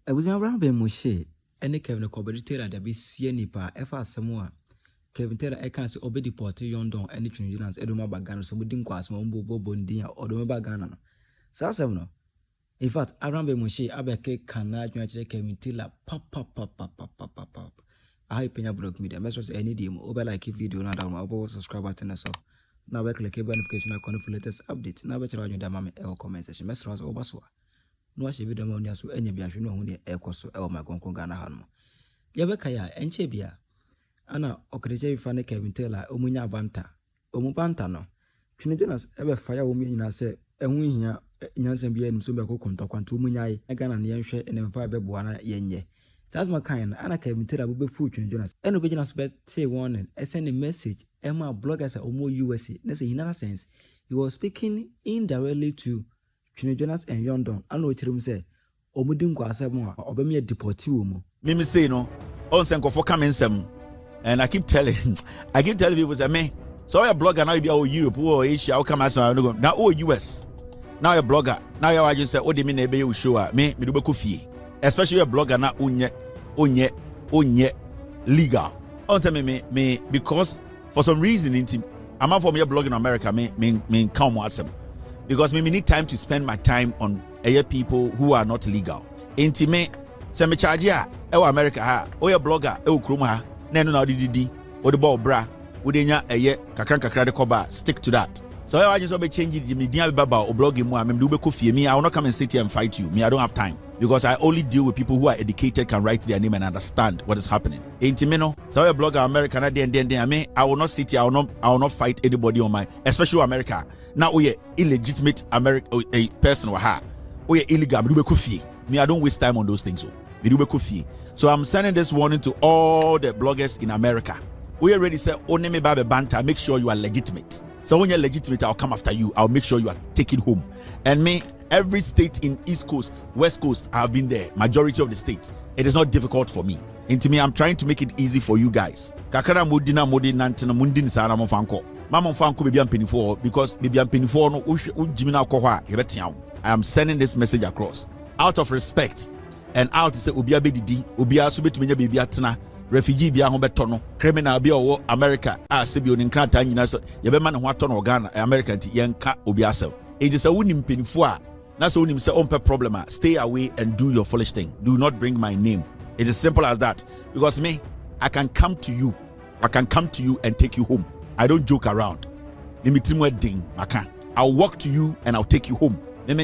I was Avraham Ben Moshe, any Kevin Taylor that be see nipa, ever somewhere. Kevin Taylor, I can't say obey deportation don any Jonas, Edoma Bagano, so we didn't quite small bobo bondia or the Bagana. Sassam. In fact, Avraham Ben Moshe, Abeke cannot Kevin Taylor, pop. I Penyah block media. Message any DM over like a video now down my subscribe button as well. Now we click a notification icon for latest update. Now we try to damage my comment section. Message over so. No she video money so any be no hu e koso e o my konkon Ghana ha no. Ye be kaya enche bia. Ana okreje fa ne Kevin Taylor omunya banta. Omu banta no. Twene Jonas e be fire omu nyina se ehu hia nyansem bia nim so be kokonto kwanto omunya e Ghana ne yenhwe ne mfa be boa na yenye. That's my kind. Ana Kevin Taylor be food Twene Jonas. Eno be Jonas be say warning. E send a message. Emma bloggers omo USA. Ne say in another sense, he was speaking indirectly to Twene Jonas and Yondon. I know what you say. Omudin kwa asemo a obemi deport you mo. Mimi say no. On senko for coming some. And I keep telling people say me. So you're a blogger now you be all Europe or Asia or come as now US. Now you're a blogger. Now you're just say oh the me you show me do be fee. Especially a blogger now unye legal. On say me because for some reason I'm out for me blogging in America me come wasem. Because me need time to spend my time on people who are not legal. Inti me se me charge ya America ha o ya blogger krum ha na no na odidi o de ball bra wo de nya kakra de koba stick to that. So I just be change the media about o blogging mu am do be kofie me I will not come and sit here and fight you. Me I don't have time because I only deal with people who are educated, can write their name and understand what is happening. Inti me no so a blogger America na then I will not sit here I will not fight anybody on my especially America. Now we illegitimate a person or her. We illegal me I don't waste time on those things. So I'm sending this warning to all the bloggers in America. We already said only me babe banter, make sure you are legitimate. So when you're legitimate, I'll come after you. I'll make sure you are taken home. And me, every state in East Coast, West Coast, I have been there. Majority of the states. It is not difficult for me. And to me, I'm trying to make it easy for you guys. Kakara mudina mudi nantina mundin sana mofanko. Mama mfanko baby I'm penny for because baby I'm penny for no jimina kohwa hebetiaw. I am sending this message across out of respect and out to say obia bedidi obia so betumenya baby atena refugee bia ho betono criminal bia owo America sebi oni nkrata nyina so ye be ma ne ho atono Ghana America nti yenka obia sel e je say wonim penifo a na so wonim say ompe problem stay away and do your foolish thing. Do not bring my name. It is simple as that because me I can come to you and take you home. I don't joke around. I'll walk to you and I'll take you home. Then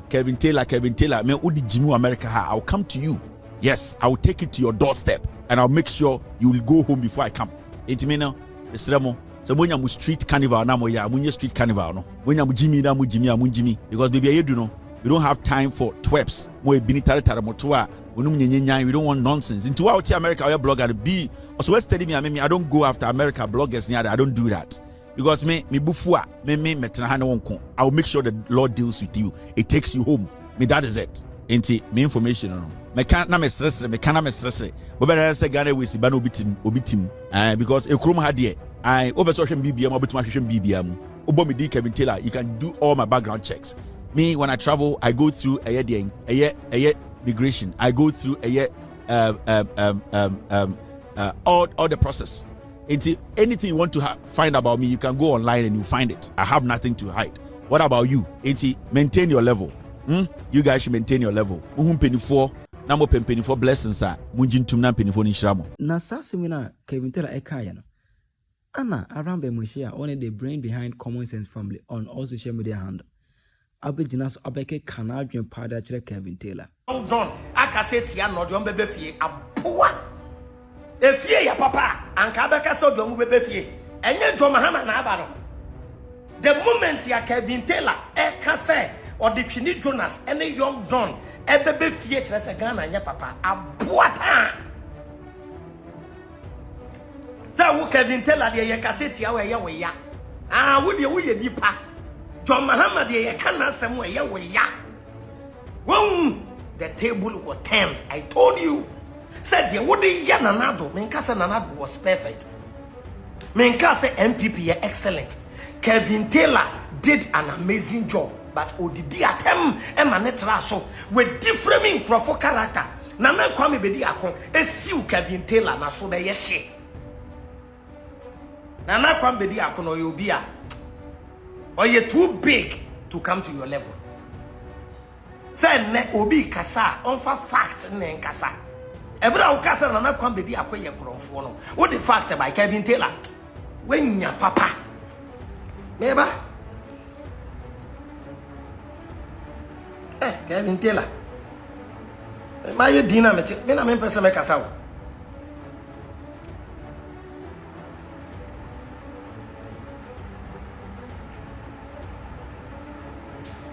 Kevin Taylor, me udi Jimu America, I'll come to you. Yes, I will take it to your doorstep and I'll make sure you will go home before I come. Intimino, Esremo, so when you street carnival, na street carnival, no. When you Jimmy, Jimmy, because baby, you do know, we don't have time for twerps. We don't want nonsense. Into out America, our blogger be also study me. I don't go after America bloggers. I don't do that because me bufua me I will make sure the Lord deals with you. It takes you home. Me that is it. Inti me information no. Me can't na me stress. Me can't me stress. But better say Ghana we see ban obitim. Because a chrome had here. I over social media. Obitim social media. Obo me Kevin Taylor. You can do all my background checks. Me, when I travel, I go through a year migration. I go through all the process. Anything you want to find about me, you can go online and you find it. I have nothing to hide. What about you? Maintain your level. You guys should maintain your level. Penny4 blessings are munjintum na penny4 ni shramo. Na sasa mina Kevin Taylor ekaya no. Ana Avraham Ben Moshe only the brain behind Common Sense Family on all social media handle. Jonas abeke kanadwen pada chere Kevin Taylor. Don akaseti ya no don bebe fie aboa. Efie ya papa anka abeka so don bebe fie. Enye John Mahama na aba no. The moment ya Kevin Taylor kase or the Twene Jonas any young Don bebe fie chere se Ghana anya papa aboa ta. Za wo Kevin Taylor de ye kaseti ya we ya. Wo de wo ye nipa. John Mahama de kana semo ye we ya. The table was 10. I told you. Said you would ya nanado. Menkasa nanado was perfect. Menkasa MPP excellent. Kevin Taylor did an amazing job. but odidi atem e ma ne tra so with different crofo character Nana Kwame bedi akon esiu Kevin Taylor na so be ye hye Nana Kwame bedi akon oyobi a oye too big to come to your level say ne obi kasa onfa fact ne nkasa ebra wo kasa Nana Kwame bedi akon ye kromfo no wo the fact by Kevin Taylor wenya papa meba Kevin Taylor my dinner me na me pese me kasa wo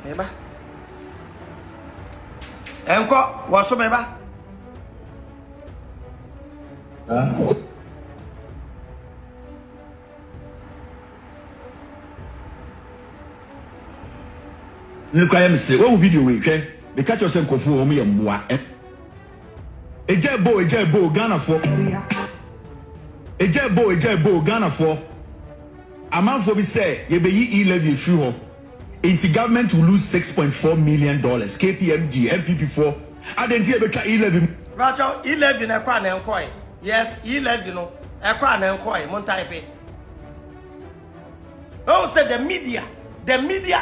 meba enko wo so meba ne kwa ya mse wo video we hwe me catch yourself kofu wo me mmoa ejebo Ghana for ejebo Ghana for amanfo bi say ye be yi e-levy free ho into government will lose $6.4 million KPMG MPP4 adenti e betwa e-levy Racho e-levy na kwa na enkoy yes e-levy no e kwa na enkoy mon type oh say the media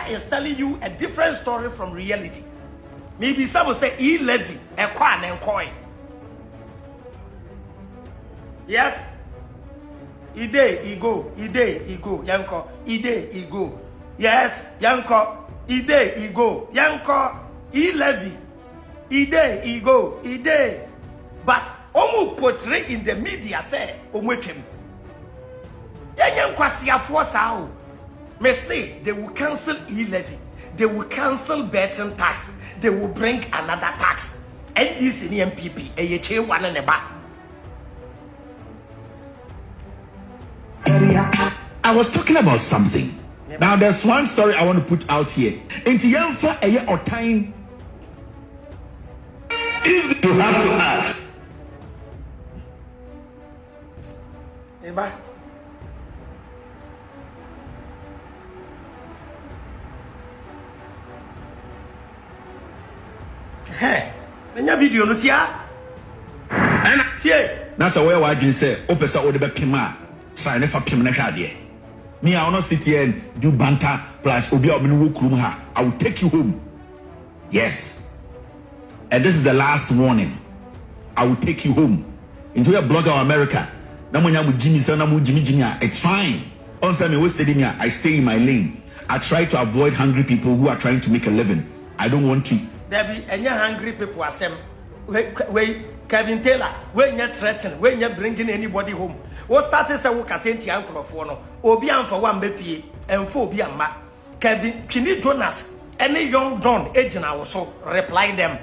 is telling you a different story from reality maybe some will say e-levy e kwa na enkoy yes ide go yanko ide go yes yanko ide go yanko e-levy ide go but omu portray in the media say omwetwem yanko siafo sao me say they will cancel e-levy they will cancel betting tax they will bring another tax NDC and MPP eyeche one ne ba I was talking about something. Yep. Now there's one story I want to put out here. Into Yamfa a year or time. If you have to ask. Eba. Hey, menya video no tia. And tie. That's where I can say, Opesa Odebe Pima. Try never pim me I will not sit here and do banter plus obi I will take you home. Yes. And this is the last warning. I will take you home. Into a blogger of America. It's fine. I stay in my lane. I try to avoid hungry people who are trying to make a living. I don't want to. There be any hungry people are saying, wait, Kevin Taylor, when you're threatening, when you're bringing anybody home. What started say wo kasenti ankrofo no obi amfa wa mbefie emfo obi amma Kevin Jonas any young don agina wo so reply them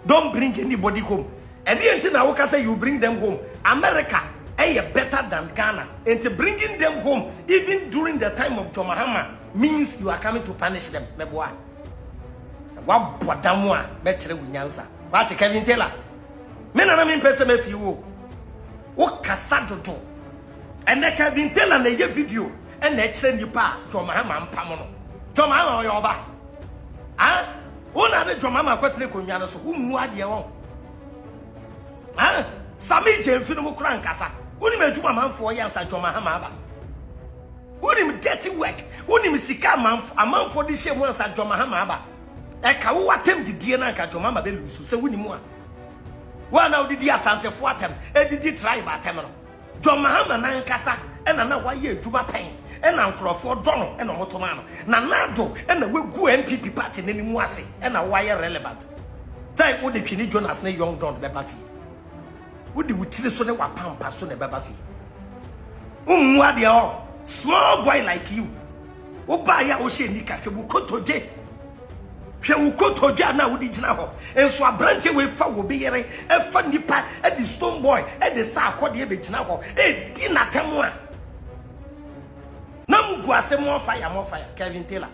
don't bring anybody home and the na wo say you bring them home America better than Ghana and bringing them home even during the time of John Mahama means you are coming to punish them meboa so wa bodamu a metre wunyansa what Kevin Taylor me na me pese me fi wo Kasadodo and the Kevin Taylor na ye video and the send you pa Jomahama mpamono Jomahama oyoba ah una de Jomahama kwetene konwa no so ummu ade won ah sami jemfi no kura nkasa uni medwuma manfo ye ansa Jomahama aba uni dirty work uni misika amanfo de hye mu ansa Jomahama aba e ka wo watem didie na nka Jomahama be lusu se uni mu a one now did asante for them, did tribe at them. John Mahama Nankasa, and another year Juba Pain, and Uncle for Donald and Otomano, Nanado, and the Wigu MPP party in Mwasi, and a wire relevant. Say, would the Penny Jonas ne young Don Bebafi? Would the Witilson wa Pampa Sune Bebafi? What they all small boy like you. Obaya Oshenika, who could to she will go to Jana with the Janaho, and so a branch away will be a funny part at the stone boy at the Sarko de Janaho, a dinner temwa. No more fire, Kevin Taylor.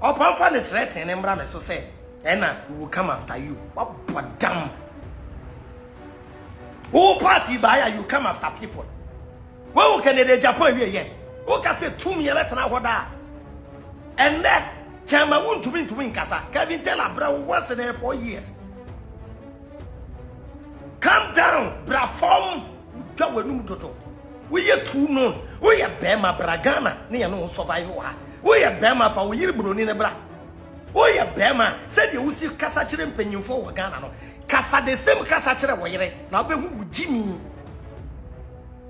Upon the threats and Embrame so say, Anna will come after you. What damn? Who party buyer you come after people? Well, can they Japan here? Who can say 2 million and that? And that Chama won't to win Casa. Kevin tell a bra once in 4 years. Calm down, bra form. We are too known. We are Bema Bragana, near no survival. We are Bema for we Brunina Bra. We are Bema said you see Cassachin and Penyah for Ghana. Casa the same Cassachin away. Now be who Jimmy.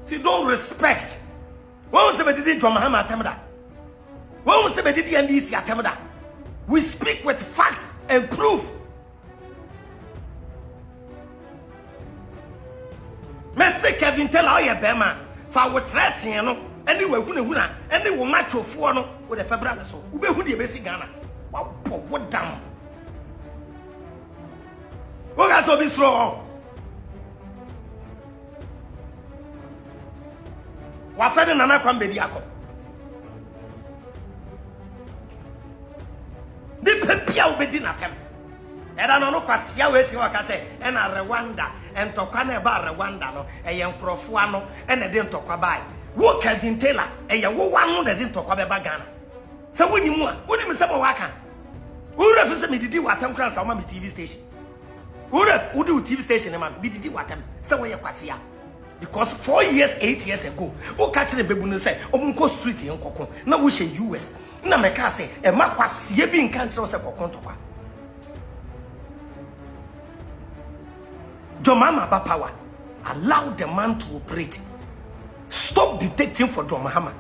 If you don't respect, what was the Bedidi Jomahama Tamada? What was the Bedidi and this Yatamada? We speak with fact and proof. Messi Kevin tell all your Bema for our threats, you know. Anyway, any will match your phone with a February so. Ube who the basic Ghana. What damn? What has all been wrong? What fed in another Bediaco? The Pepia Bedin at him. And I don't know what Sia waiting, like I say, and a Rwanda, and Tokane Bar Rwanda, no, a young Profuano, and a didn't talk about. What Kevin Taylor, a young one that didn't talk about Ghana. So when you want, what do you say, Waka? Who represents me to do what I'm cross on my TV station? Who do TV station, man? Be to do what I'm so where you because 4 years, 8 years ago, who catch the baby and say, Omunko Street in Coco, now we should US. Now, my car say, a Marquas, ye being country of Cocontoa. Jomama Bapawa, allow the man to operate. Stop dictating for Jomahama.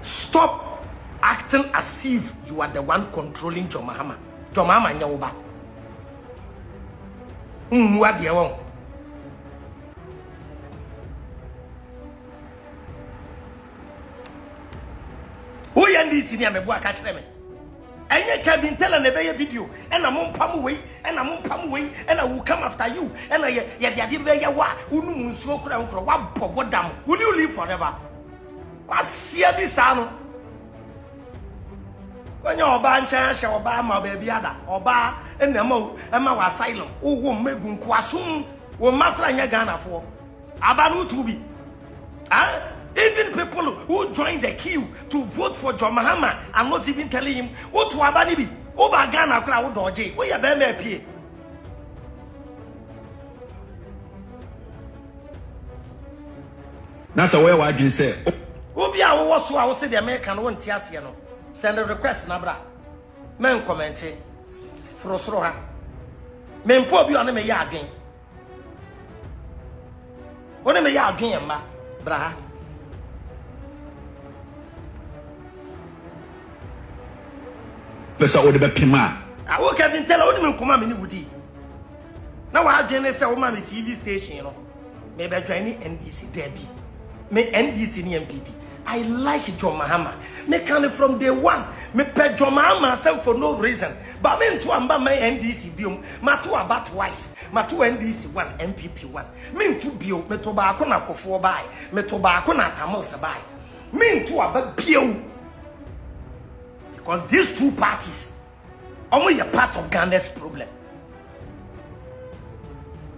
Stop acting as if you are the one controlling Jomahama. Jomahama Nyaoba. What do you want? Who are these senior me boy catch them? And you can tell an a video, and I'm on palm away, and I'm on palm away, and I will come after you, and I ya wa, unu smoke around for what damn, will you live forever? What's see this son? When you're ban chance, or bar my baby other, or bar, and the mo, and my asylum, who won't make un quasum, will mark Ghana for Abanu to be. Ah? Even people who joined the queue to vote for John Mahama, I'm not even telling him, what to Abanibi, over Ghana crowd or J, where you been That's a way what you say. Obi a wo so a wo se the American won tiase no send a request na bra men comment frosro ha men po obi on me ya adwen wona me ya adwen ma bra ha pesa wo de be Penyah a wo Kevin tell wo me nkoma me ni wudi na wa adwen ne se wo ma me TV station no me be join NDC derby me NDC ni MPP. I like John Mahama. Me can from day one. Me pe John Mahama myself for no reason. But me to amba my NDC biom. Ma to about twice. Ma to NDC 1, MPP 1. Me to bio. Me to ba ako na kofo bai. Me to ba ako na Tamil se bai. Me to aba bio. Because these two parties are a part of Ghana's problem.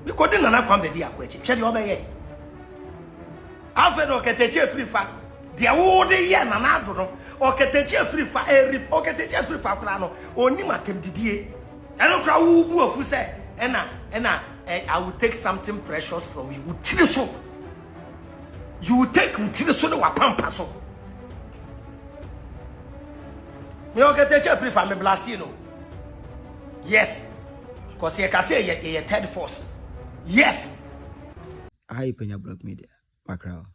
Because they nana kwambe di akwechi. Chedi obeye. Alfred oketeche free fa. Dia wo de ye na na do no oketeche free fa oketeche free fa kra no oni matem didie eno kra wo bu afu se I will take something precious from you utire so you will take utire so na wa pampa so me oketeche free fa me blast you know yes because you can say ye third force yes Hi Penyah Blog Media Macro.